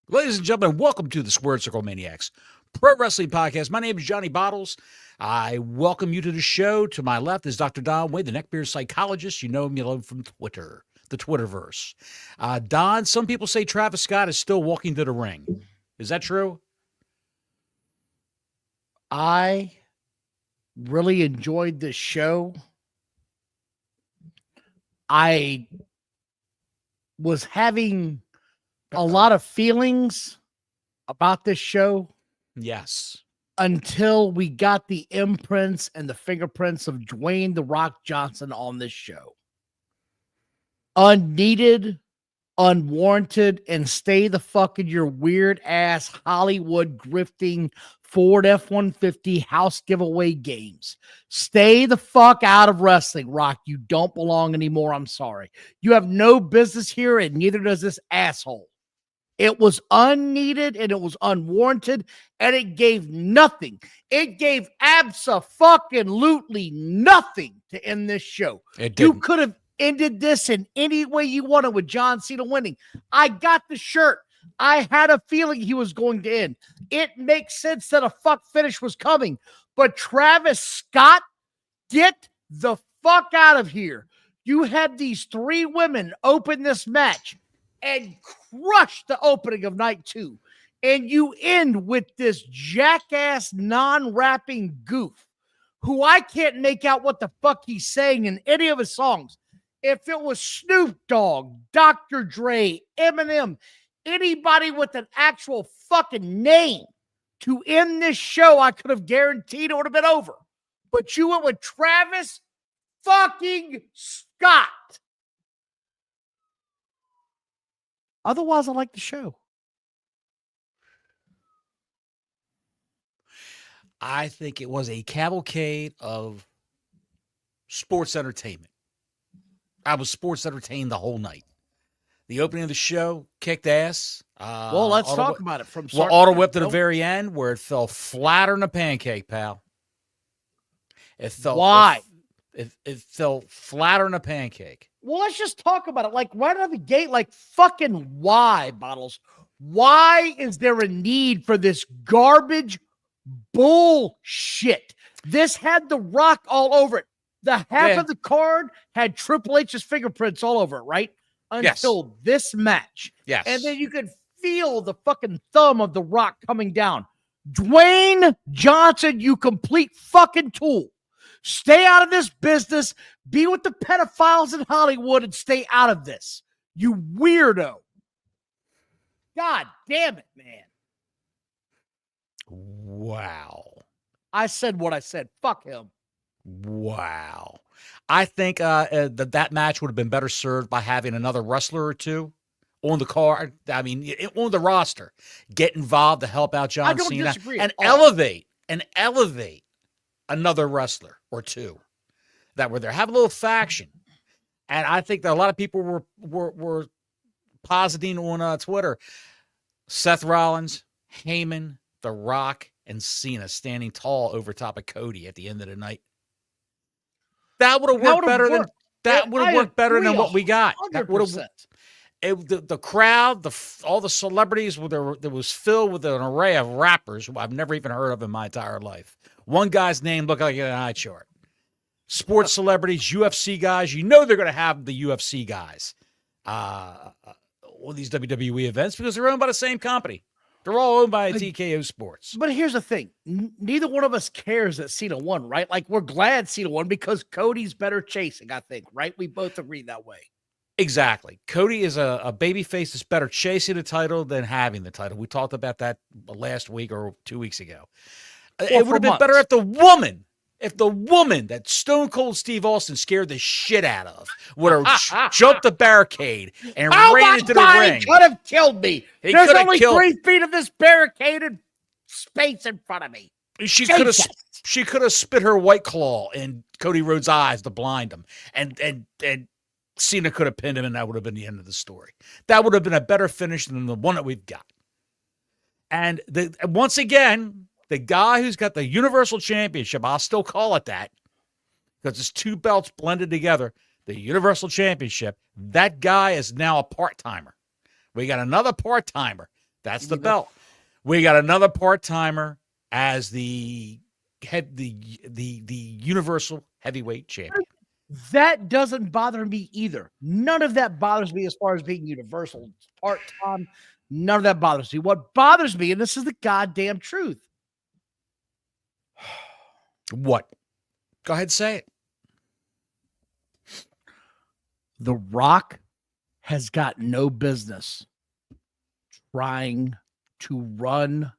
Ladies and gentlemen, welcome to the Squared Circle Maniacs Pro Wrestling Podcast. My name is Johnny Bottles. I welcome you to the show. To my left is Dr. Don Wade, the neckbeard psychologist. You know him, you love him from Twitter, the Twitterverse. Don, some people say Travis Scott is still walking to the ring. Is that true? I really enjoyed this show. I was having a lot of feelings about this show. Yes. Until we got the imprints and the fingerprints of Dwayne "The Rock" Johnson on this show. Unneeded, unwarranted, and stay the fuck in your weird ass Hollywood grifting Ford F-150 house giveaway games. Stay the fuck out of wrestling, Rock. You don't belong anymore. I'm sorry. You have no business here, and neither does this asshole. It was unneeded and it was unwarranted, and it gave nothing. It gave abso-fucking-lutely nothing to end this show. You could have ended this in any way you wanted with John Cena winning. I got the shirt. I had a feeling he was going to end. It makes sense that a fuck finish was coming. But Travis Scott, get the fuck out of here. You had these three women open this match and crush the opening of night 2. And you end with this jackass non-rapping goof who I can't make out what the fuck he's saying in any of his songs. If it was Snoop Dogg, Dr. Dre, Eminem, anybody with an actual fucking name to end this show, I could have guaranteed it would have been over. But you went with Travis fucking Scott. Otherwise, I like the show. I think it was a cavalcade of sports entertainment. I was sports entertained the whole night. The opening of the show kicked ass. Well, let's talk about it. From auto whip to the very end, where it fell flatter than a pancake, pal. It fell. Why? It fell flatter than a pancake. Well, let's just talk about it. Like right out of the gate, like fucking why, Bottles? Why is there a need for this garbage bullshit? This had The Rock all over it. The half of the card had Triple H's fingerprints all over it, right? Until this match. Yes. And then you could feel the fucking thumb of The Rock coming down. Dwayne Johnson, you complete fucking tool. Stay out of this business. Be with the pedophiles in Hollywood and stay out of this. You weirdo. God damn it, man. Wow. I said what I said. Fuck him. Wow. I think that match would have been better served by having another wrestler or two on the card. I mean, on the roster. Get involved to help out John Cena and elevate another wrestler or two that were there. Have a little faction. And I think that a lot of people were positing on Twitter. Seth Rollins, Heyman, The Rock, and Cena standing tall over top of Cody at the end of the night. That would have worked better than what we got. That would have. The crowd, all the celebrities, there was filled with an array of rappers who I've never even heard of in my entire life. One guy's name looked like an eye chart. Sports celebrities, UFC guys, you know they're going to have the UFC guys on these WWE events because they're owned by the same company. They're all owned by TKO Sports. But here's the thing. Neither one of us cares that Cena won, right? Like, we're glad Cena won because Cody's better chasing, I think, right? We both agree that way. Exactly. Cody is a babyface that's better chasing the title than having the title. We talked about that last week or 2 weeks ago. It would have been better if the woman that Stone Cold Steve Austin scared the shit out of would have jumped the barricade and ran into the ring. He could have killed me. There's only 3 feet of this barricaded space in front of me. She could have spit her White Claw in Cody Rhodes' eyes to blind him, and Cena could have pinned him, and that would have been the end of the story. That would have been a better finish than the one that we've got. And once again, the guy who's got the Universal Championship, I'll still call it that, because it's 2 belts blended together, the Universal Championship, that guy is now a part-timer. We got another part-timer That's the belt. We got another part-timer as the Universal Heavyweight Champion. That doesn't bother me either. None of that bothers me as far as being Universal part-time. None of that bothers me. What bothers me, and this is the goddamn truth. What? Go ahead, say it. The Rock has got no business trying to run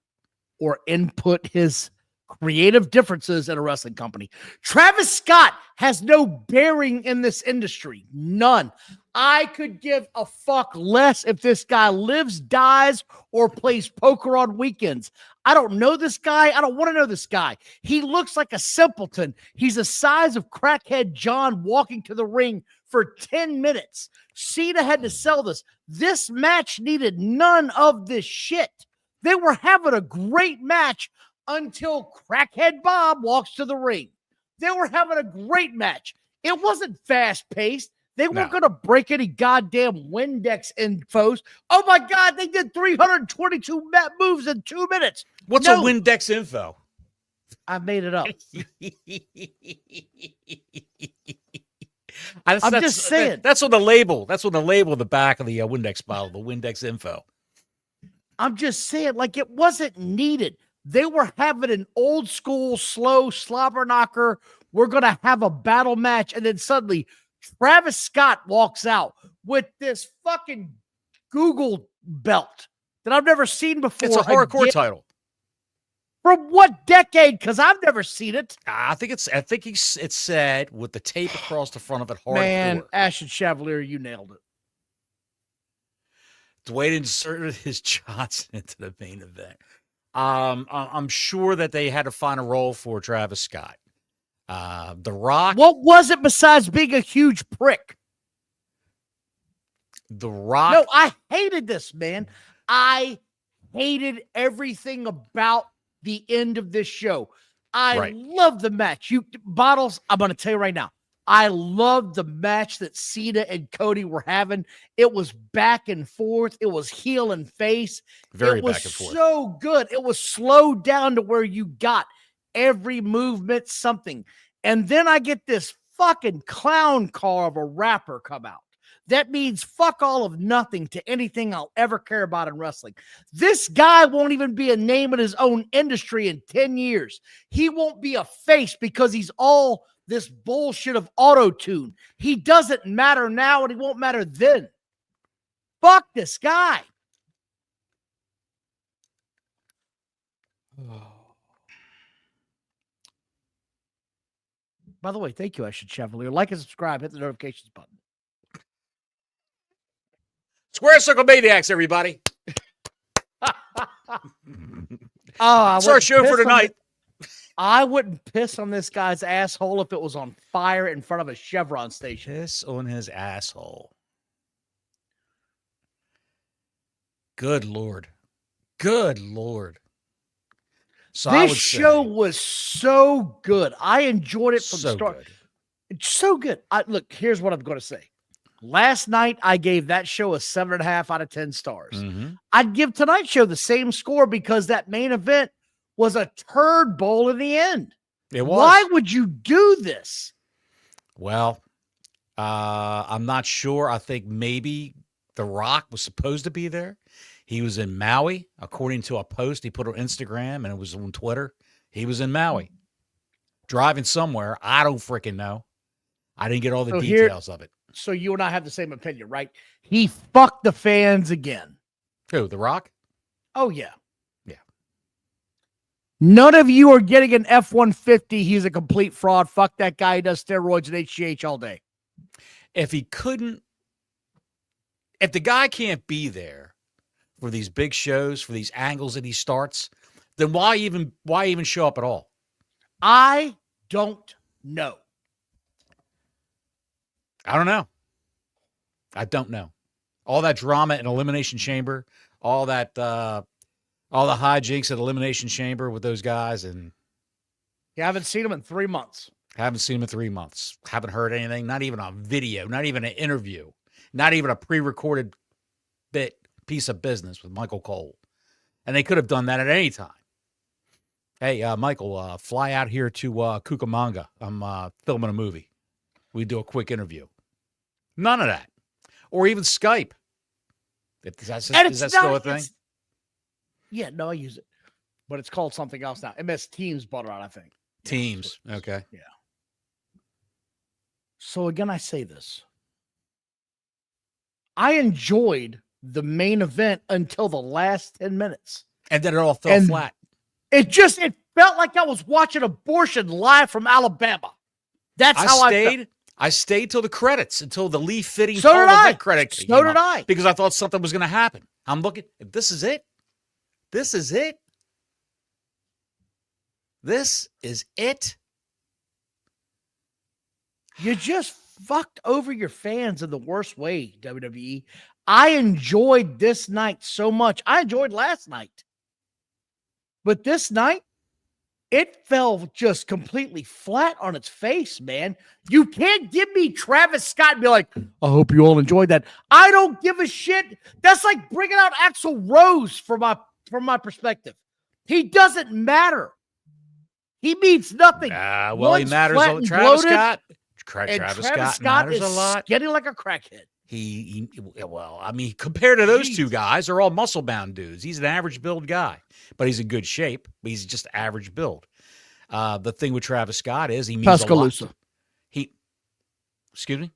or input his creative differences in a wrestling company. Travis Scott has no bearing in this industry. None. I could give a fuck less if this guy lives, dies, or plays poker on weekends. I don't know this guy. I don't want to know this guy. He looks like a simpleton. He's the size of crackhead John walking to the ring for 10 minutes. Cena had to sell this. This match needed none of this shit. They were having a great match until crackhead Bob walks to the ring. They were having a great match. It wasn't fast-paced. They weren't going to break any goddamn Windex infos. Oh, my God, they did 322 moves in 2 minutes. What's a Windex info? I made it up. I'm just saying. That's on the label. That's on the label of the back of the Windex bottle, the Windex info. I'm just saying, like, it wasn't needed. They were having an old school, slow slobber knocker. We're going to have a battle match. And then suddenly Travis Scott walks out with this fucking Google belt that I've never seen before. It's a hardcore title. From what decade? Because I've never seen it. I think it's said with the tape across the front of it. Hardcore. Man, Ashton Chevalier, you nailed it. Dwayne inserted his Johnson into the main event. I'm sure that they had to find a role for Travis Scott. The Rock. What was it besides being a huge prick? The Rock. No, I hated this, man. I hated everything about the end of this show. I love the match. Bottles, I'm going to tell you right now. I loved the match that Cena and Cody were having. It was back and forth. It was heel and face. Very back and forth. So good. It was slowed down to where you got every movement something. And then I get this fucking clown car of a rapper come out. That means fuck all of nothing to anything I'll ever care about in wrestling. This guy won't even be a name in his own industry in 10 years. He won't be a face because he's all this bullshit of auto-tune. He doesn't matter now and he won't matter then. Fuck this guy. By the way, thank you, Ashton Chevalier. Like and subscribe, hit the notifications button. Square Circle Maniacs, everybody. That's our show for tonight. I wouldn't piss on this guy's asshole if it was on fire in front of a Chevron station. Piss on his asshole. Good Lord. Good Lord. So this show was so good. I enjoyed it from the start. Good. It's so good. Look, here's what I'm going to say. Last night, I gave that show a 7.5 out of 10 stars. Mm-hmm. I'd give tonight's show the same score because that main event was a turd bowl in the end. It was. Why would you do this? Well, I'm not sure. I think maybe The Rock was supposed to be there. He was in Maui, according to a post he put on Instagram, and it was on Twitter. He was in Maui, driving somewhere. I don't freaking know. I didn't get all the details of it. So you and I have the same opinion, right? He fucked the fans again. Who, The Rock? Oh, yeah. Yeah. None of you are getting an F-150. He's a complete fraud. Fuck that guy. He does steroids and HGH all day. If the guy can't be there for these big shows, for these angles that he starts, then why even show up at all? I don't know. I don't know. I don't know. All that drama in Elimination Chamber, all the hijinks at Elimination Chamber with those guys, and you haven't seen them in 3 months. Haven't seen them in 3 months. Haven't heard anything. Not even a video. Not even an interview. Not even a pre-recorded piece of business with Michael Cole. And they could have done that at any time. Hey, Michael, fly out here to Cucamonga. I'm filming a movie. We do a quick interview. None of that. Or even Skype. Is that still a thing? Yeah, no, I use it. But it's called something else now. MS Teams bought it out, I think. Teams. Okay. Yeah. So again, I say this. I enjoyed the main event until the last 10 minutes. And then it all fell flat. It felt like I was watching abortion live from Alabama. That's how I stayed. I stayed till the credits, until the Lee Fitting so did I. Credit. So did I. Because I thought something was going to happen. I'm looking. This is it. This is it. This is it. You just fucked over your fans in the worst way, WWE. I enjoyed this night so much. I enjoyed last night. But this night, it fell just completely flat on its face, man. You can't give me Travis Scott and be like, I hope you all enjoyed that. I don't give a shit. That's like bringing out Axl Rose from my perspective. He doesn't matter. He means nothing. Well, he matters a lot. Travis Scott. Travis Scott matters a lot. Getting like a crackhead. Well, I mean, compared to those two guys, they're all muscle-bound dudes. He's an average build guy, but he's in good shape. But he's just average build. The thing with Travis Scott is he means a lot. Excuse me?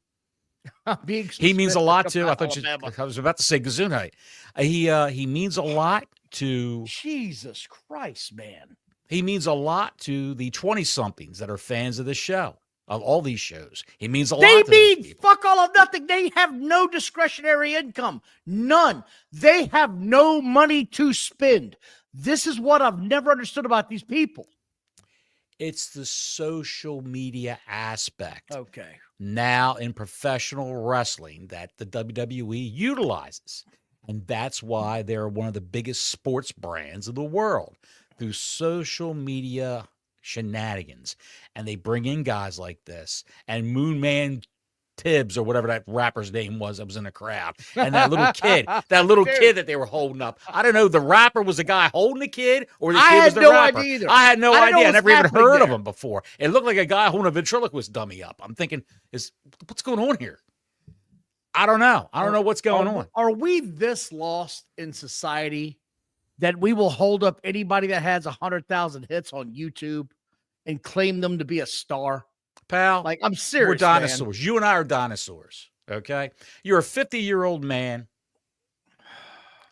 He means a lot too. I was about to say Gesundheit. He means a lot to Jesus Christ, man. He means a lot to the 20-somethings that are fans of the show. Of all these shows. He means a lot to They mean fuck all of nothing. They have no discretionary income. None. They have no money to spend. This is what I've never understood about these people. It's the social media aspect. Okay. Now in professional wrestling that the WWE utilizes. And that's why they're one of the biggest sports brands in the world. Through social media shenanigans, and they bring in guys like this and Moonman Tibbs or whatever that rapper's name was that was in the crowd, and that little kid that they were holding up. I don't know, the rapper was the guy holding the kid or the kid was the rapper. I had no idea. I never even heard of him before. It looked like a guy holding a ventriloquist dummy up. I'm thinking, what's going on here? I don't know. I don't know what's going on. Are we this lost in society that we will hold up anybody that has 100,000 hits on YouTube and claim them to be a star? Pal, like, I'm serious. We're dinosaurs. Man. You and I are dinosaurs. Okay. You're a 50-year-old man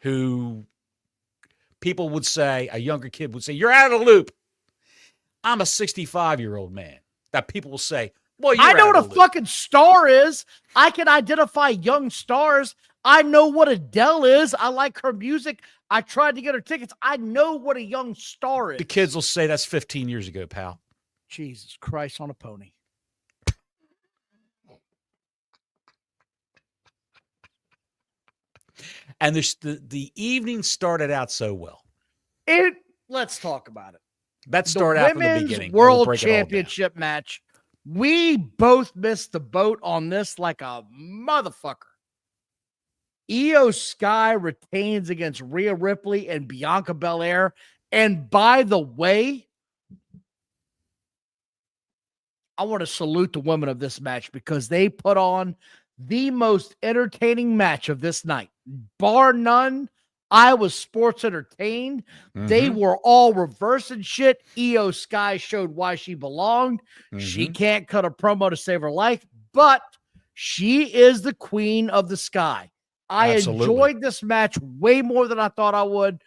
who people would say, a younger kid would say, you're out of the loop. I'm a 65-year-old man that people will say, well, I know what a fucking star is. I can identify young stars. I know what Adele is. I like her music. I tried to get her tickets. I know what a young star is. The kids will say that's 15 years ago, pal. Jesus Christ on a pony. And the evening started out so well. Let's talk about it. Let's start out from the beginning. World Championship match. We both missed the boat on this like a motherfucker. Io Sky retains against Rhea Ripley and Bianca Belair. And by the way, I want to salute the women of this match because they put on the most entertaining match of this night. Bar none, I was sports entertained. Mm-hmm. They were all reversing shit. Io Sky showed why she belonged. Mm-hmm. She can't cut a promo to save her life, but she is the queen of the sky. I enjoyed this match way more than I thought I would.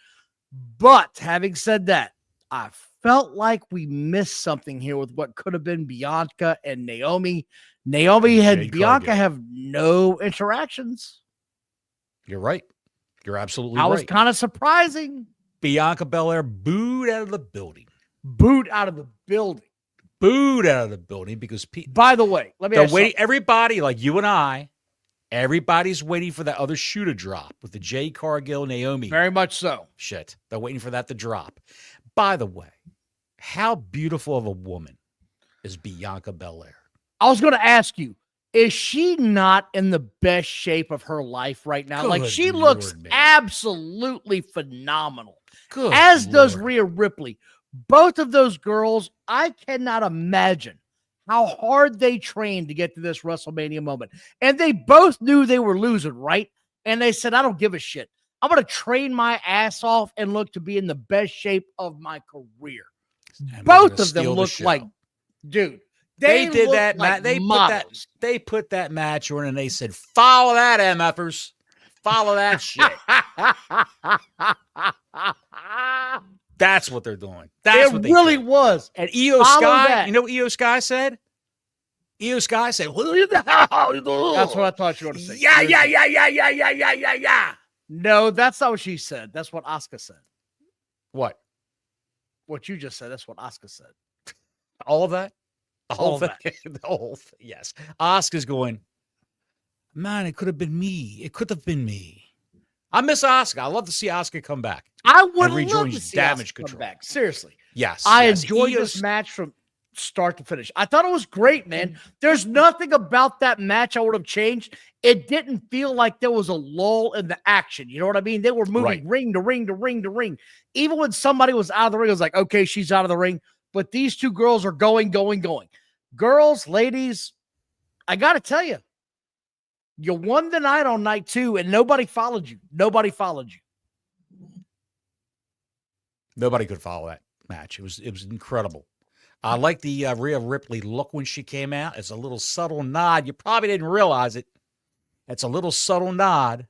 But having said that, I felt like we missed something here with what could have been Bianca and Naomi. Bianca have no interactions. You're right. You're absolutely right. I was kind of surprising. Bianca Belair booed out of the building. Booed out of the building because by the way, let me ask you everybody like you and I, everybody's waiting for that other shoe to drop with the Jay Cargill Naomi. Very much so. Shit. They're waiting for that to drop. By the way, how beautiful of a woman is Bianca Belair? I was going to ask you, Is she not in the best shape of her life right now? Like, Good she looks Lord, man. absolutely phenomenal. Good As does Lord. Rhea Ripley. Both of those girls, I cannot imagine how hard they trained to get to this WrestleMania moment. And they both knew they were losing, right? And they said, I don't give a shit. I'm going to train my ass off and look to be in the best shape of my career. And Both of them look show. like, dude, They did look that. like They they put that match on, and they said, "Follow that, MFers. Follow that shit." That's what they're doing. That's it what they really did. was. And Io Follow Sky, that. you know what Io Sky said? Io Sky said, That's what I thought you were going to say. Yeah. No, that's not what she said. That's what Asuka said. What? What you just said. That's what Asuka said. All of that? The All whole of thing? The whole thing, yes. Asuka's going, man, it could have been me. It could have been me. I miss Asuka. I love to see Asuka come back. I would and love rejoin to see Damage Asuka come Control. back. Seriously. Yes. I yes. enjoyed Io's- this match from start to finish. I thought it was great, man. There's nothing about that match I would have changed. It didn't feel like there was a lull in the action. You know what I mean? They were moving Right. ring to ring to ring to ring. Even when somebody was out of the ring, it was like, okay, she's out of the ring. But these two girls are going. Girls, ladies, I got to tell you, you won the night on night 2, and nobody followed you. Nobody could follow that match. It was incredible. I like the Rhea Ripley look when she came out. It's a little subtle nod. You probably didn't realize it. It's a little subtle nod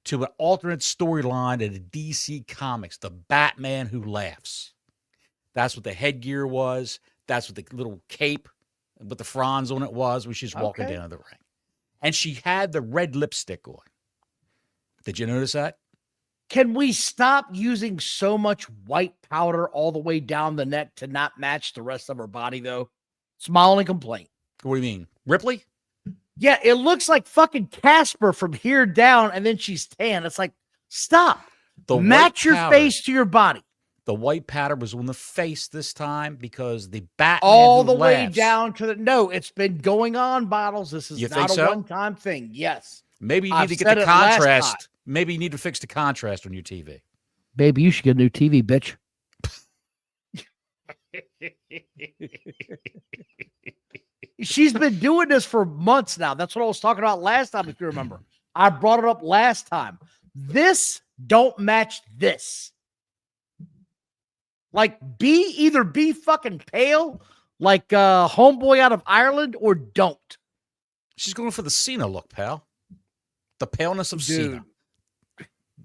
to an alternate storyline in the DC Comics, the Batman Who Laughs. That's what the headgear was. That's what the little cape with the fronds on it was when she's walking down the ring. And she had the red lipstick on. Did you notice that? Can we stop using so much white powder all the way down the neck to not match the rest of her body, though? It's my only complaint. What do you mean? Ripley? Yeah, it looks like fucking Casper from here down, and then she's tan. It's like, stop. Match your face to your body. The white powder was on the face this time because the Batman all Who the way Laughs, down to the no. It's been going on, Bottles. This is You not think a so? one-time thing. Yes. Maybe you need I've to get said the it last contrast. Maybe you need to fix the contrast on your TV. Baby, you should get a new TV, bitch. She's been doing this for months now. That's what I was talking about last time, if you remember. I brought it up last time. This don't match this. Like, either be fucking pale, like homeboy out of Ireland, or don't. She's going for the Cena look, pal. The paleness of Dude. Cena.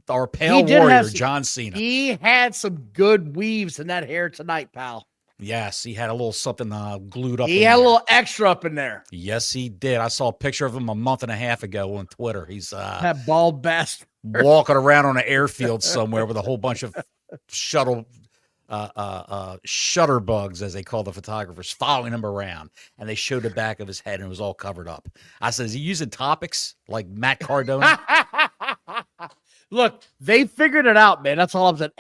Our pale warrior, John Cena. He had some good weaves in that hair tonight, pal. Yes, he had a little something glued up. He had a little extra up in there. Yes, he did. I saw a picture of him a month and a half ago on Twitter. He's that bald bastard walking around on an airfield somewhere with a whole bunch of shutterbugs, as they call the photographers, following him around. And they showed the back of his head, and it was all covered up. I said, is he using topics like Matt Cardona? Look, they figured it out, man. That's all I'm saying.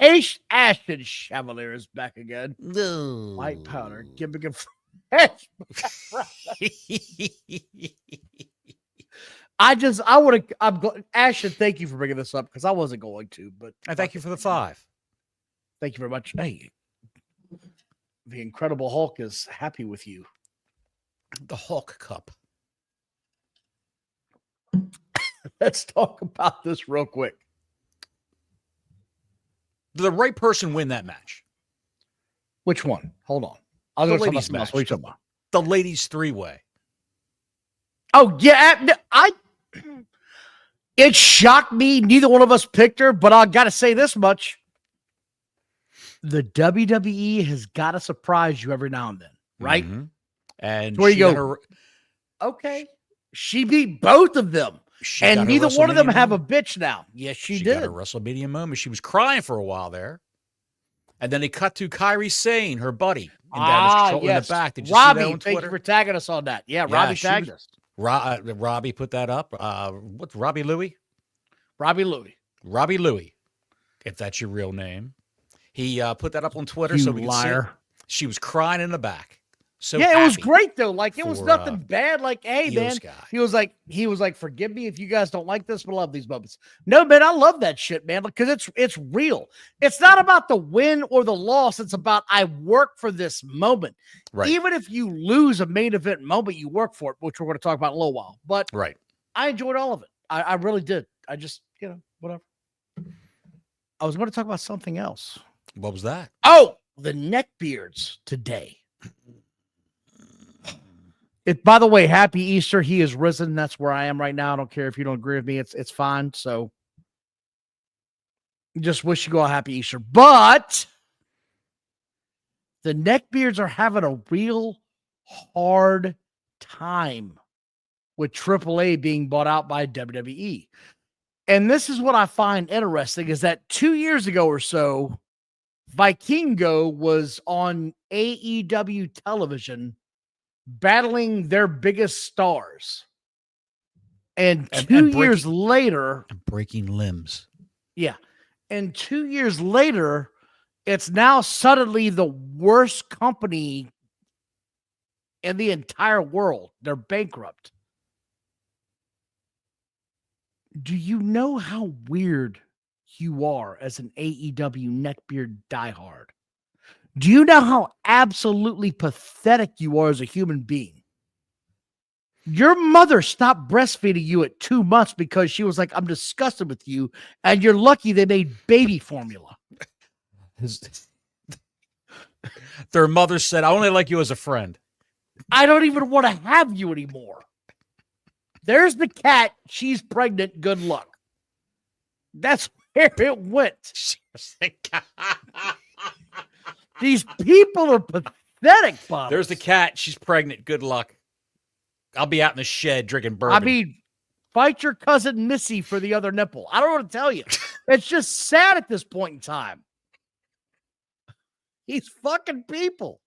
Ashton Chevalier is back again. No. White powder. Gimmick and Ashton, thank you for bringing this up because I wasn't going to, but I thank you for the 5. Thank you very much. Hey, the Incredible Hulk is happy with you. The Hulk Cup. Let's talk about this real quick. Did the right person win that match? Which one? Hold on. I'll The go to ladies' something else. match. What are you talking about? The ladies' 3-way. Oh, yeah. It shocked me. Neither one of us picked her, but I got to say this much. The WWE has got to surprise you every now and then, right? Mm-hmm. And where you go. Okay. She beat both of them. And neither one of them have a bitch now. Yes, she did. Got a WrestleMania moment. She was crying for a while there. And then they cut to Kyrie Sane, her buddy, in the back. Did you Robbie, see that on thank you for tagging us on that. Yeah, Robbie tagged us. Robbie put that up. What's Robbie Louie? Robbie Louie. Robbie Louie, if that's your real name. He put that up on Twitter You so we could see it. liar. She was crying in the back. So yeah, it was happy great though. Like it was for, nothing bad. Like, hey Io man, Sky. he was like, forgive me if you guys don't like this, but I love these moments. No, man, I love that shit, man, because it's real. It's not about the win or the loss. It's about I work for this moment. Right. Even if you lose a main event moment, you work for it, which we're going to talk about in a little while. But Right. I enjoyed all of it. I really did. I just, whatever. I was going to talk about something else. What was that? Oh, the neckbeards today. By the way, happy Easter. He is risen. That's where I am right now. I don't care if you don't agree with me. It's fine. So just wish you all a happy Easter. But the neckbeards are having a real hard time with AAA being bought out by WWE. And this is what I find interesting is that 2 years ago or so, Vikingo was on AEW television battling their biggest stars. And 2 years later, and breaking limbs. Yeah. And 2 years later, it's now suddenly the worst company in the entire world. They're bankrupt. Do you know how weird you are as an AEW neckbeard diehard? Do you know how absolutely pathetic you are as a human being? Your mother stopped breastfeeding you at 2 months because she was like, I'm disgusted with you. And you're lucky they made baby formula. Their mother said, I only like you as a friend. I don't even want to have you anymore. There's the cat. She's pregnant. Good luck. That's where it went. These people are pathetic, Bob. There's the cat. She's pregnant. Good luck. I'll be out in the shed drinking bourbon. I mean, fight your cousin Missy for the other nipple. I don't want to tell you. It's just sad at this point in time. These fucking people.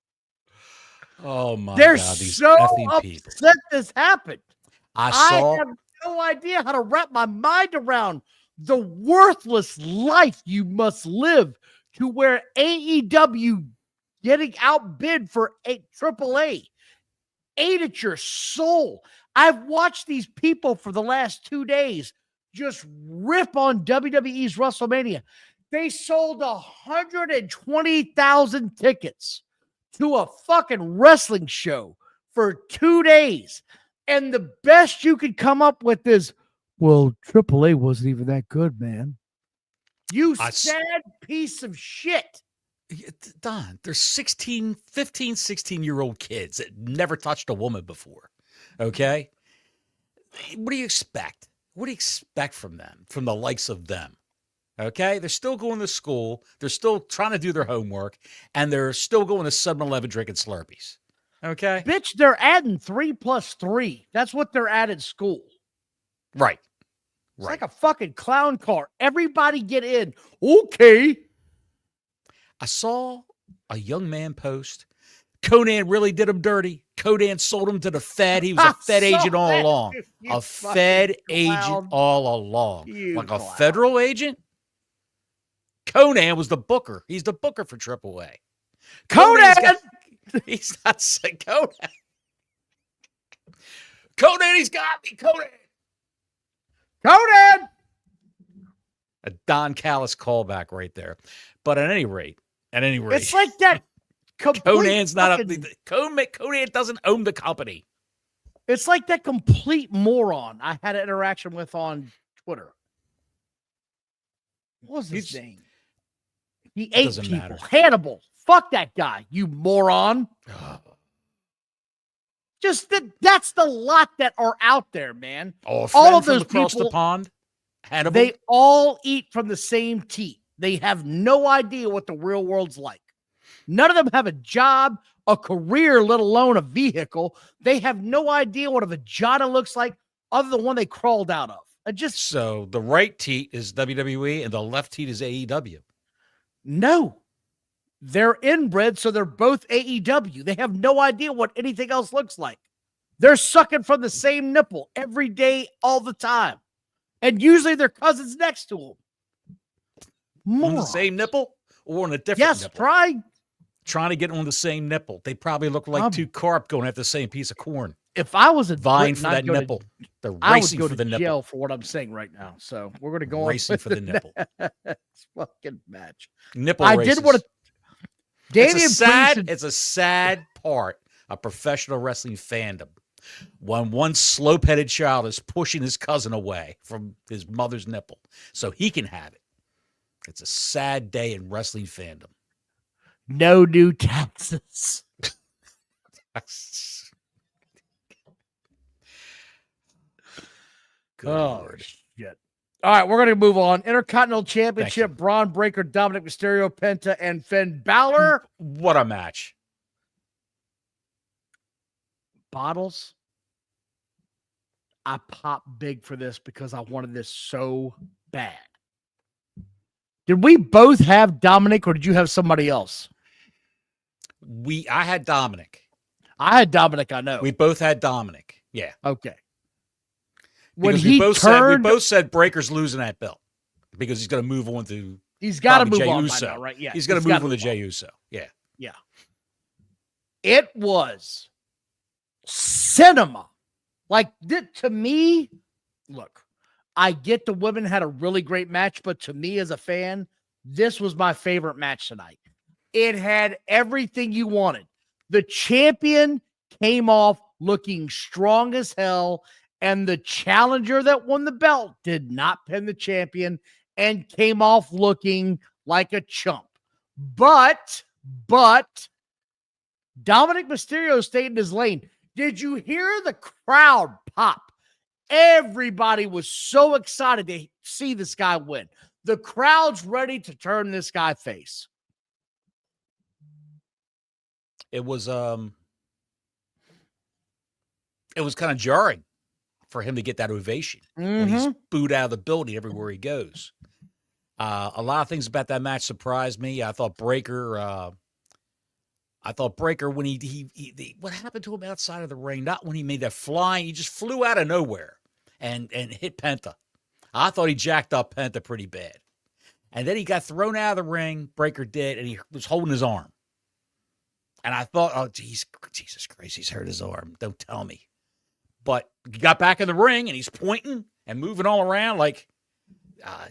Oh my They're God. These so effing people. upset this happened. I have no idea how to wrap my mind around the worthless life you must live to where AEW getting outbid for AAA ate at your soul. I've watched these people for the last 2 days just rip on WWE's WrestleMania. They sold 120,000 tickets to a fucking wrestling show for 2 days. And the best you could come up with is, well, AAA wasn't even that good, man. You sad piece of shit. Don, they're 15, 16-year-old kids that never touched a woman before. Okay? What do you expect? What do you expect from them, from the likes of them? Okay? They're still going to school. They're still trying to do their homework. And they're still going to 7-Eleven drinking Slurpees. Okay? Bitch, they're adding 3+3. That's what they're at at school. Right. It's like a fucking clown car. Everybody get in. Okay. I saw a young man post. Conan really did him dirty. Conan sold him to the Fed. He was a Fed agent all along. A Fed agent all along. Like a federal agent? Conan was the booker. He's the booker for AAA. Conan! He's not saying Conan. Conan, he's got me. Conan. Conan! A Don Callis callback right there. But at any rate, it's like that. Conan's not Conan doesn't own the company. It's like that complete moron I had an interaction with on Twitter. What was his name? He ate people. Matter. Hannibal. Fuck that guy, you moron. Just that's the lot that are out there, man. Oh, all of those across the pond. Hannibal. They all eat from the same teat. They have no idea what the real world's like. None of them have a job, a career, let alone a vehicle. They have no idea what a vagina looks like other than one they crawled out of. So the right teat is WWE and the left teat is AEW. No. They're inbred, so they're both AEW. They have no idea what anything else looks like. They're sucking from the same nipple every day, all the time. And usually their cousin's next to them. On the same nipple or on a different nipple? Yes, try. trying to get on the same nipple. They probably look like two carp going after the same piece of corn. If I was a vying for that nipple, they're I would racing go for to the jail nipple. for what I'm saying right now. So we're going to go Racing on for the nipple. next fucking match. Nipple I races. did want to. It's a sad part of professional wrestling fandom when one slow-petted child is pushing his cousin away from his mother's nipple so he can have it. It's a sad day in wrestling fandom. No new taxes. Good Lord. Shit. All right, we're going to move on. Intercontinental Championship, Braun Breaker, Dominic Mysterio, Penta, and Finn Balor. What a match. Bottles. I popped big for this because I wanted this so bad. Did we both have Dominic or did you have somebody else? I had Dominic. I had Dominic, I know. We both had Dominic. Yeah. Okay. When we both said Breaker's losing that belt because he's going to move on to he's got to move Jey on Uso. by now, right? Yeah. He's going to move on to Jey Uso. Yeah. Yeah. It was cinema. Like, to me, look, I get the women had a really great match, but to me as a fan, this was my favorite match tonight. It had everything you wanted. The champion came off looking strong as hell, and the challenger that won the belt did not pin the champion and came off looking like a chump. But Dominic Mysterio stayed in his lane. Did you hear the crowd pop? Everybody was so excited to see this guy win. The crowd's ready to turn this guy face. It was kind of jarring for him to get that ovation when he's booed out of the building everywhere he goes. A lot of things about that match surprised me. I thought Breaker when he what happened to him outside of the ring, not when he made that flying, he just flew out of nowhere and hit Penta. I thought he jacked up Penta pretty bad. And then he got thrown out of the ring, Breaker did, and he was holding his arm. And I thought, oh, Jesus Christ, he's hurt his arm. Don't tell me. But he got back in the ring, and he's pointing and moving all around like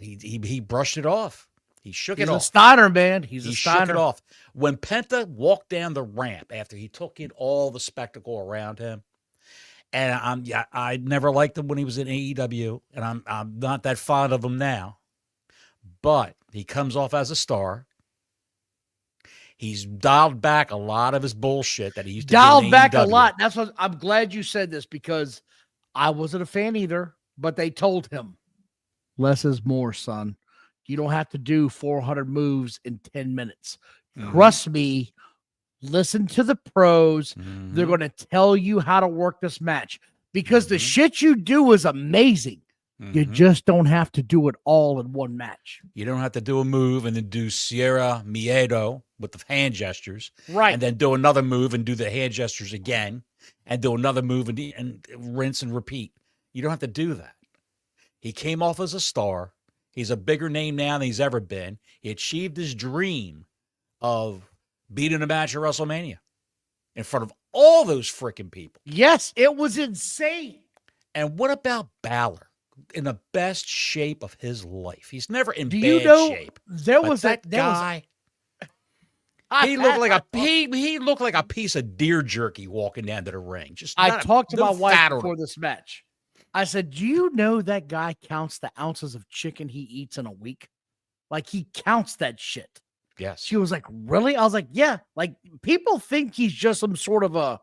he brushed it off. He shook it off. He's a Steiner, man. He shook it off. When Penta walked down the ramp after he took in all the spectacle around him, and I never liked him when he was in AEW, and I'm not that fond of him now. But he comes off as a star. He's dialed back a lot of his bullshit that he used to dialed back a lot. That's what I'm glad you said this because I wasn't a fan either, but they told him less is more, son. You don't have to do 400 moves in 10 minutes. Trust me. Listen to the pros. They're going to tell you how to work this match because the shit you do is amazing. You just don't have to do it all in one match. You don't have to do a move and then do Sierra Miedo with the hand gestures. Right. And then do another move and do the hand gestures again and do another move and rinse and repeat. You don't have to do that. He came off as a star. He's a bigger name now than he's ever been. He achieved his dream of beating a match at WrestleMania in front of all those freaking people. Yes, it was insane. And what about Balor? In the best shape of his life. He's never in bad shape. There was that guy. He looked like a piece of deer jerky walking down to the ring. I talked to my wife before this match. I said, "Do you know that guy counts the ounces of chicken he eats in a week? Like he counts that shit." Yes. She was like, "Really?" I was like, "Yeah." Like people think he's just some sort of a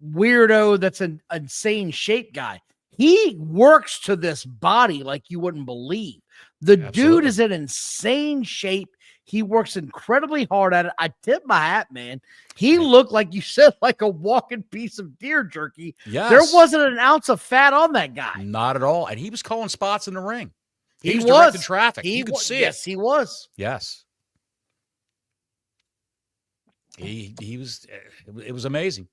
weirdo that's an insane shape guy. He works to this body like you wouldn't believe. The dude is in insane shape. He works incredibly hard at it. I tip my hat, man. He looked, like you said, like a walking piece of deer jerky. Yes. There wasn't an ounce of fat on that guy. Not at all. And he was calling spots in the ring. He was directing traffic. You could see it. Yes, he was. Yes. He was. It was amazing.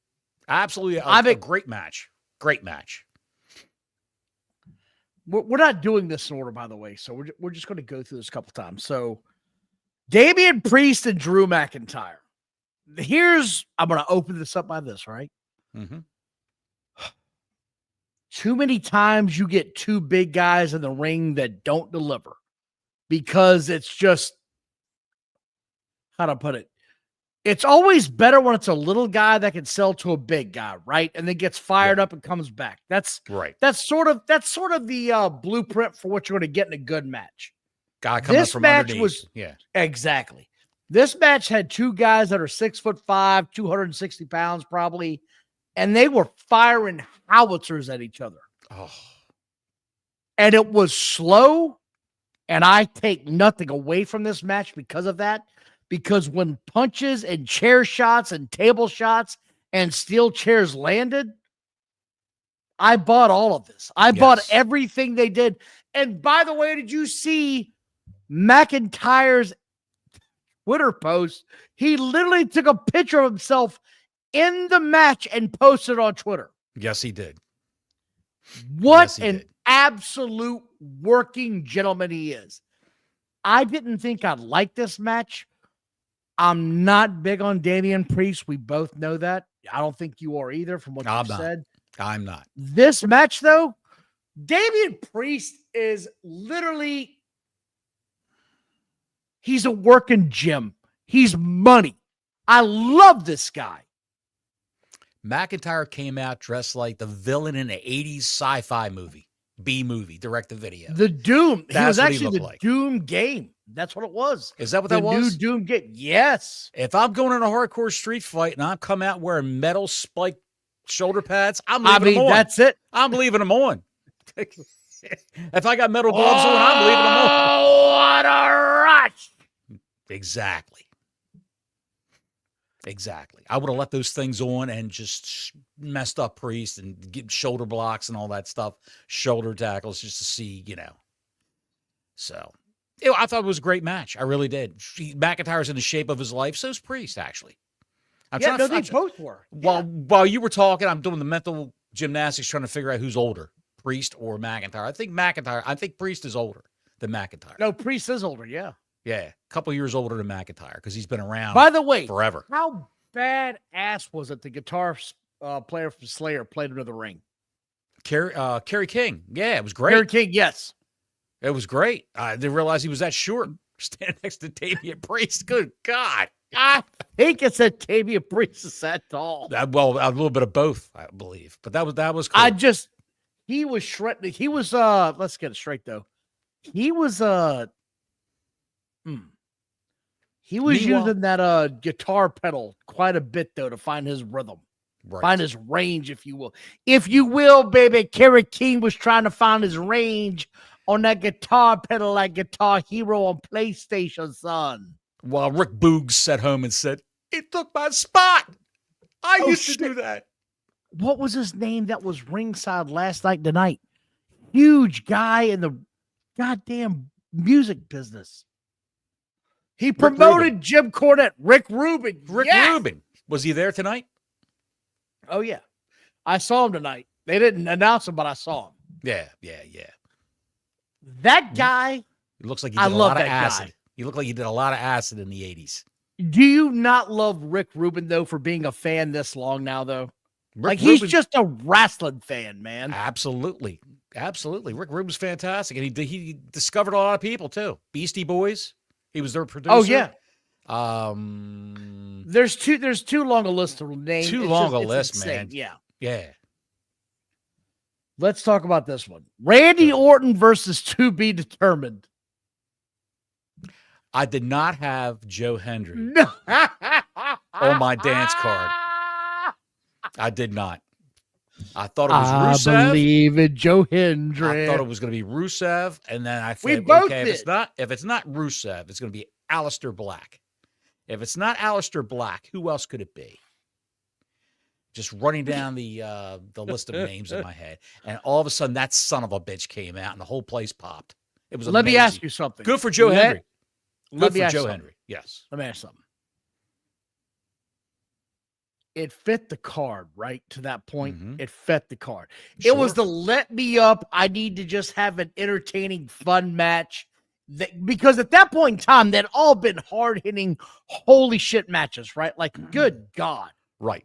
Absolutely a great match. Great match. We're not doing this in order, by the way, so we're just going to go through this a couple times. So, Damian Priest and Drew McIntyre. I'm going to open this up by this, right? Mm-hmm. Too many times you get two big guys in the ring that don't deliver because it's just, how to put it? It's always better when it's a little guy that can sell to a big guy, right? And then gets fired up and comes back. That's sort of the blueprint for what you're going to get in a good match. Guy coming from underneath. Exactly. This match had two guys that are 6'5", 260 pounds probably, and they were firing howitzers at each other. Oh. And it was slow, and I take nothing away from this match because of that. Because when punches and chair shots and table shots and steel chairs landed, I bought all of this. I bought everything they did. And by the way, did you see McIntyre's Twitter post? He literally took a picture of himself in the match and posted it on Twitter. Yes, he did. What an absolute working gentleman he is. I didn't think I'd like this match. I'm not big on Damian Priest. We both know that. I don't think you are either from what you said. I'm not. This match, though, Damian Priest is literally, he's a working gym. He's money. I love this guy. McIntyre came out dressed like the villain in an 80s sci-fi movie, B-movie, direct-to-video. The Doom. That's he was what he actually the like. Doom game. That's what it was. Is that what that was? The new Doom game. Yes. If I'm going in a hardcore street fight and I'm come out wearing metal spiked shoulder pads, I'm leaving them on. That's it. I'm leaving them on. If I got metal gloves on, I'm leaving them on. Oh, what a rush. Exactly. I would have let those things on and just messed up Priest and get shoulder blocks and all that stuff, shoulder tackles, just to see, So, I thought it was a great match. I really did. McIntyre's in the shape of his life. So's Priest, actually. They both were. While you were talking, I'm doing the mental gymnastics trying to figure out who's older, Priest or McIntyre. I think Priest is older than McIntyre. No, Priest is older, yeah. Yeah, a couple years older than McIntyre because he's been around. By the way, forever. How badass was it the guitar player from Slayer played into the ring? Kerry King. Yeah, it was great. Kerry King, yes. It was great. I didn't realize he was that short. Standing next to Damian Priest. Good God. I think it's that Damian Priest is that tall. Well, a little bit of both, I believe. But that was cool. He was shredded. He was let's get it straight though. He was using that guitar pedal quite a bit though to find his rhythm. Right. Find his range, if you will. If you will, baby, Kerry King was trying to find his range on that guitar pedal like Guitar Hero on PlayStation, son. While Rick Boogs sat home and said, "It took my spot. I used to do that." What was his name that was ringside last night tonight? Huge guy in the goddamn music business. He promoted Jim Cornette. Rick Rubin. Rubin. Was he there tonight? Oh, yeah. I saw him tonight. They didn't announce him, but I saw him. Yeah. That guy. It looks like he did a lot of acid. Guy. He looked like he did a lot of acid in the 80s. Do you not love Rick Rubin, though, for being a fan this long now, though? He's just a wrestling fan, man. Absolutely. Rick Rubin's fantastic. And he discovered a lot of people, too. Beastie Boys. He was their producer. Oh, yeah. There's too long a list of names. Too long a list, man. Yeah. Let's talk about this one. Randy Orton versus To Be Determined. I did not have Joe Hendry on my dance card. I did not. I thought it was Rusev. I believe in Joe Hendry. I thought it was going to be Rusev, and then I thought, if it's not Rusev, it's going to be Aleister Black. If it's not Aleister Black, who else could it be? Just running down the list of names in my head, and all of a sudden, that son of a bitch came out, and the whole place popped. It was amazing. Let me ask you something. Good for Joe Hendry. Good for Joe Hendry. Yes. Let me ask something. It fit the card, right? To that point, It fit the card. Sure. It was the let me up. I need to just have an entertaining, fun match. Because at that point in time, they'd all been hard hitting, holy shit matches, right? Like, good God. Right.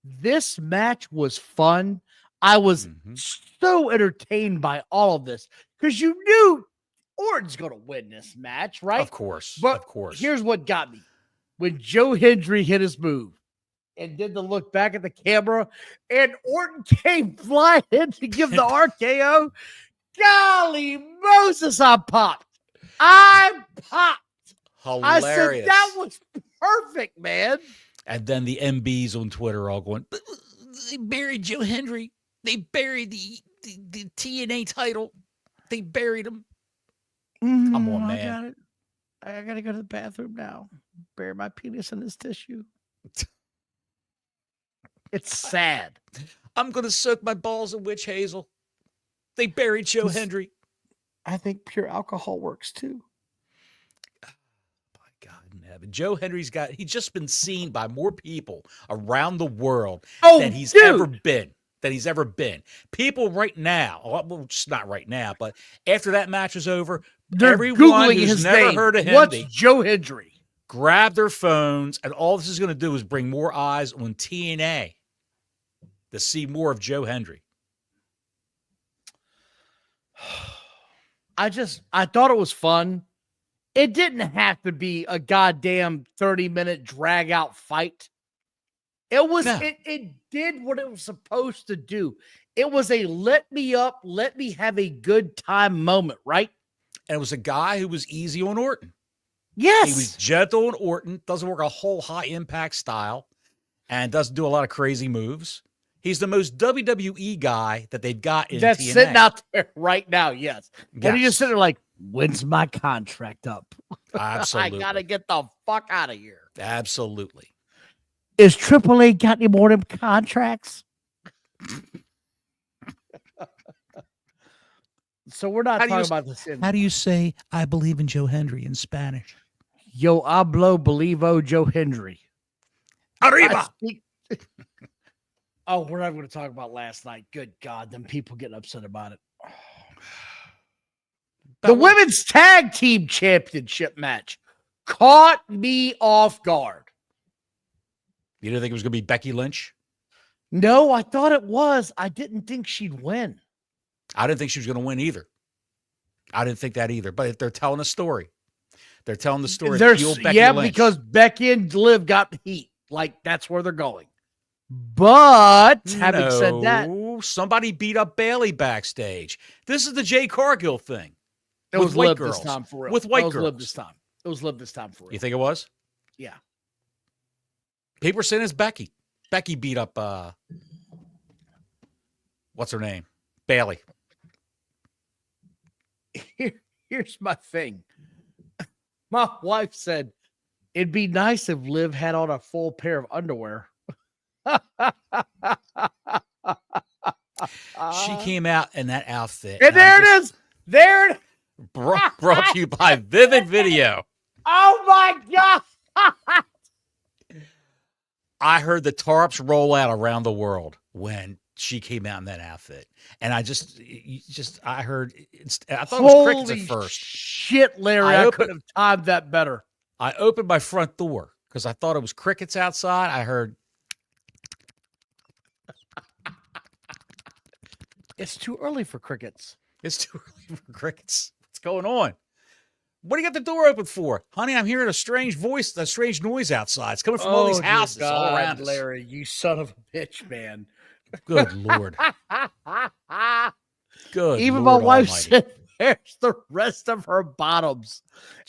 This match was fun. I was so entertained by all of this because you knew Orton's going to win this match, right? Of course. But of course. here's what got me. When Joe Hendry hit his move and did the look back at the camera, and Orton came flying in to give the RKO, golly Moses, I popped. Hilarious. I said, that was perfect, man. And then the MBs on Twitter all going, they buried Joe Hendry. They buried the TNA title. They buried him. Come on, man. I got to go to the bathroom now. Bury my penis in this tissue. It's sad. I'm going to soak my balls in witch hazel. They buried Joe Hendry. I think pure alcohol works too. My God in heaven. Joe Hendry's he's just been seen by more people around the world than he's ever been. People right now, well, just not right now, but after that match is over, everyone Googling who's his never name. heard of him, What's Joe Hendry? Grab their phones, and all this is going to do is bring more eyes on TNA to see more of Joe Hendry. I thought it was fun. It didn't have to be a goddamn 30-minute drag out fight. It was, it did what it was supposed to do. It was a let me up, let me have a good time moment, right? And it was a guy who was easy on Orton. Yes. He was gentle on Orton, doesn't work a whole high impact style, and doesn't do a lot of crazy moves. He's the most WWE guy that they've got in that's TNA. Sitting out there right now, yes. And he just sitting there like, when's my contract up? Absolutely. I got to get the fuck out of here. Absolutely. Is AAA got any more of them contracts? So we're not talking about this. How do you say I believe in Joe Hendry in Spanish? Yo hablo belivo Joe Hendry. Arriba! Oh, we're not going to talk about last night. Good God, them people getting upset about it. The women's tag team championship match caught me off guard. You didn't think it was going to be Becky Lynch? No, I thought it was. I didn't think she'd win. I didn't think she was going to win either. I didn't think that either. But they're telling a story. They're telling the story of heel Becky Lynch. Because Becky and Liv got heat. Like, that's where they're going. But having said that, somebody beat up Bailey backstage. This is the Jay Cargill thing. It was Liv this time for real. With white girls. It was Liv this time for real. You think it was? Yeah. People are saying it's Becky. Becky beat up, what's her name? Bailey. Here's my thing. My wife said, it'd be nice if Liv had on a full pair of underwear. She came out in that outfit. And there it is. There it is. Brought to you by Vivid Video. Oh, my God. I heard the tarps roll out around the world when she came out in that outfit. And I heard, I thought it was crickets at first. Shit, Larry, I could have timed that better. I opened my front door because I thought it was crickets outside. I heard. It's too early for crickets. It's too early for crickets. What's going on? What do you got the door open for? Honey, I'm hearing a strange voice, a strange noise outside. It's coming from all these houses all around us. Larry, you son of a bitch, man. Good Lord. Good Even Lord my wife Almighty. said, there's the rest of her bottoms.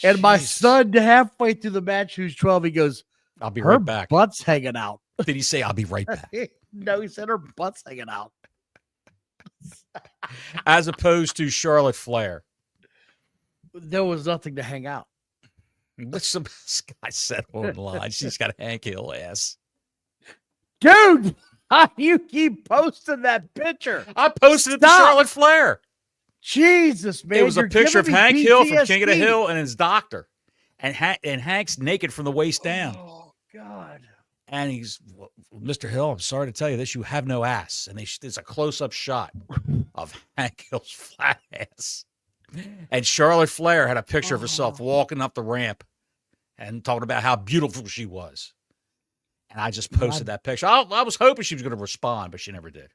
And my son, halfway through the match, who's 12, he goes, I'll be her right back. butt's hanging out. Did he say, I'll be right back? No, he said her butt's hanging out. As opposed to Charlotte Flair. There was nothing to hang out. What some guy said online. She's got a Hank Hill ass. Dude, how do you keep posting that picture? I posted it to Charlotte Flair. Jesus, man. It was a picture of Hank Hill from King of the PTSD. Hill and his doctor. And Hank's naked from the waist down. Oh, God. And he's, well, Mr. Hill, I'm sorry to tell you this, you have no ass. And there's a close-up shot of Hank Hill's flat ass. And Charlotte Flair had a picture of herself walking up the ramp and talking about how beautiful she was. And I just posted that picture. I was hoping she was going to respond, but she never did.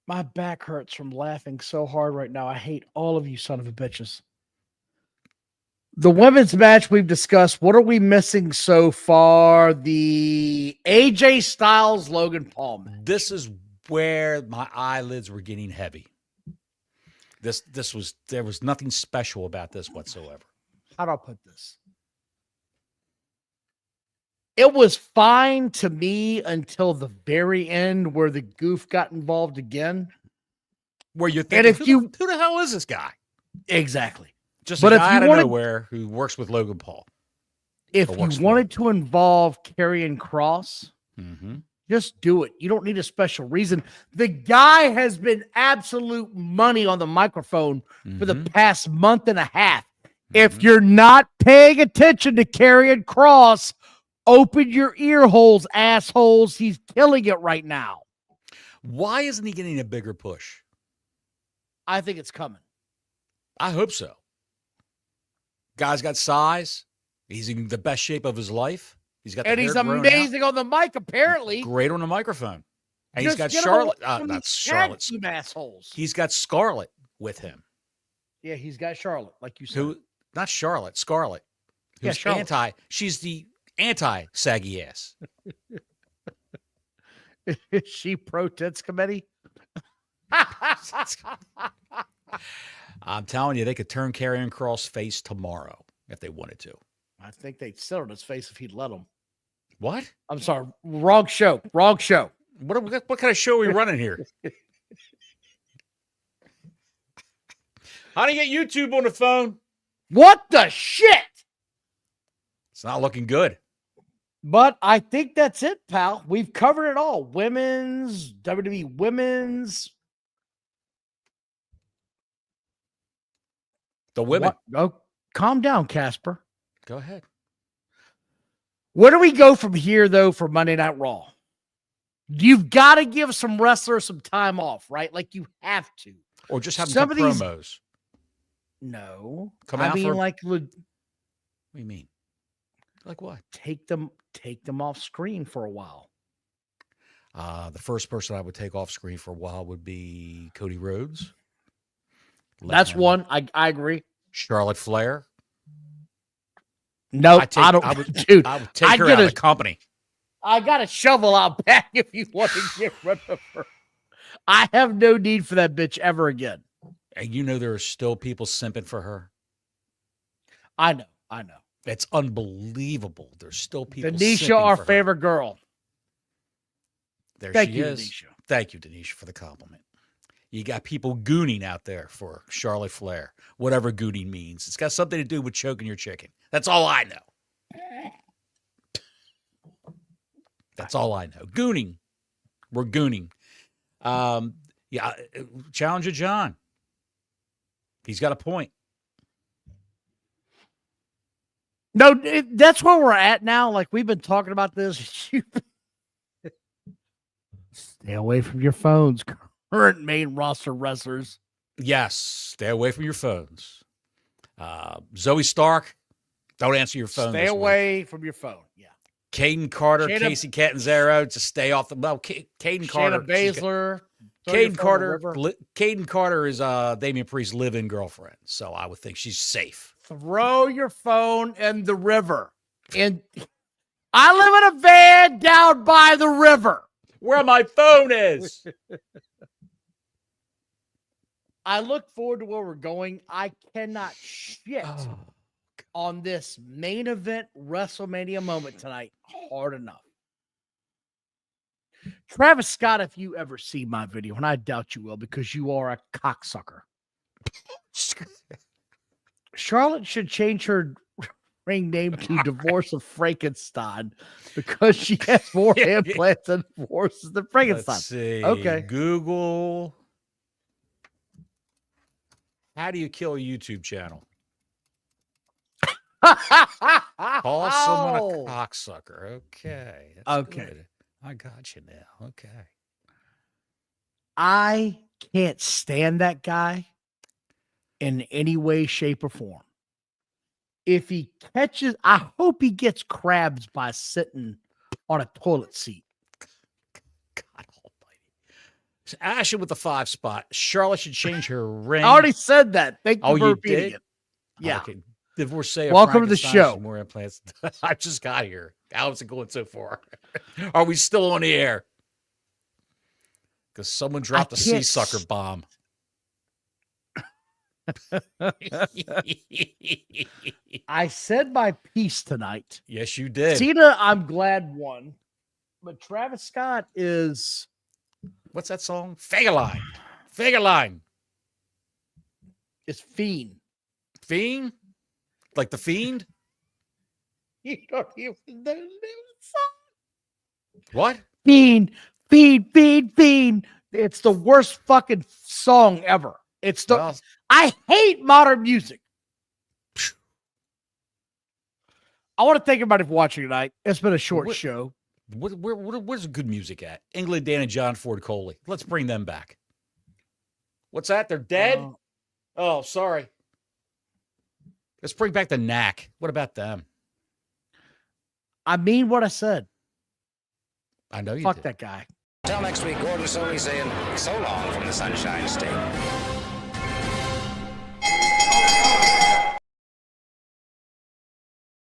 My back hurts from laughing so hard right now. I hate all of you son of a bitches. The women's match we've discussed. What are we missing so far? The AJ Styles Logan Paul match. This is where my eyelids were getting heavy. There was nothing special about this whatsoever. How do I put this? It was fine to me until the very end where the goof got involved again. Where you're thinking, who the hell is this guy? Exactly. Just a guy out of nowhere who works with Logan Paul. If you wanted to involve Karrion Kross, just do it. You don't need a special reason. The guy has been absolute money on the microphone for the past month and a half. If you're not paying attention to Karrion Kross, open your ear holes, assholes. He's killing it right now. Why isn't he getting a bigger push? I think it's coming. I hope so. Guy's got size. He's in the best shape of his life. He's got, he's amazing on the mic. Apparently, great on the microphone. And he's got Charlotte. Not Charlotte. Assholes. He's got Scarlett with him. Yeah, he's got Charlotte, like you said. Who? Not Charlotte. Scarlett. Who's Charlotte. She's the anti-saggy ass. Is she pro tits committee? I'm telling you, they could turn Karrion Kross' face tomorrow if they wanted to. I think they'd sit on his face if he'd let them. What? I'm sorry. Wrong show. Wrong show. What kind of show are we running here? How do you get YouTube on the phone? What the shit? It's not looking good. But I think that's it, pal. We've covered it all. Women's, WWE women's. The women. Oh, calm down, Casper. Go ahead. Where do we go from here, though, for Monday Night Raw? You've got to give some wrestlers some time off, right? Like you have to. Or just have some promos. No. What do you mean? Like what? Take them off screen for a while. The first person I would take off screen for a while would be Cody Rhodes. That's one. I agree. Charlotte Flair. No, I don't. Dude, I would take her out of the company. I got a shovel out back if you want to get rid of her. I have no need for that bitch ever again. And you know there are still people simping for her. I know. It's unbelievable. There's still people. Denisha, our favorite girl. There she is. Denisha. Thank you, Denisha, for the compliment. You got people gooning out there for Charlotte Flair. Whatever gooning means. It's got something to do with choking your chicken. That's all I know. That's all I know. Gooning. We're gooning. Challenger John. He's got a point. No, that's where we're at now. Like we've been talking about this. Stay away from your phones. Current main roster wrestlers. Yes, stay away from your phones. Zoe Stark, don't answer your phone. Stay away from your phone. Yeah. Caden Carter, Casey Catanzaro, just stay off the. Well, Caden Carter, Baszler. Caden Carter is Damian Priest's live-in girlfriend, so I would think she's safe. Throw your phone in the river. And I live in a van down by the river. Where my phone is. I look forward to where we're going. I cannot shit on this main event WrestleMania moment tonight hard enough. Travis Scott, if you ever see my video, and I doubt you will because you are a cocksucker. Charlotte should change her ring name to Divorce of Frankenstein because she has more implants and divorces than Frankenstein. Let's see. Okay. Google. How do you kill a YouTube channel? Call someone a cocksucker. Okay. That's good. I got you now. Okay. I can't stand that guy. in any way, shape, or form. If he catches, I hope he gets crabs by sitting on a toilet seat. God almighty. Ashley with the 5 spot. Charlotte should change her ring. I already said that. Thank you for repeating did? it. Yeah. Okay. Divorcee Welcome to the show. More implants. I just got here. How's it going so far? Are we still on the air? Because someone dropped a sea sucker bomb. I said my piece tonight. Yes, you did. Cena, I'm glad won. But Travis Scott is... What's that song? Fagaline. Fagaline. It's Fiend. Fiend? Like the Fiend? You don't even know the name of the song. What? Fiend, Fiend, Fiend, Fiend. It's the worst fucking song ever. It's the... Well, I hate modern music. I want to thank everybody for watching tonight. It's been a short show. Where's good music at? England Dan and John Ford Coley. Let's bring them back. What's that? They're dead? Oh, sorry. Let's bring back the Knack. What about them? I mean what I said. I know you Fuck did. that guy. Until next week, Gordon Soley saying so long from the Sunshine State.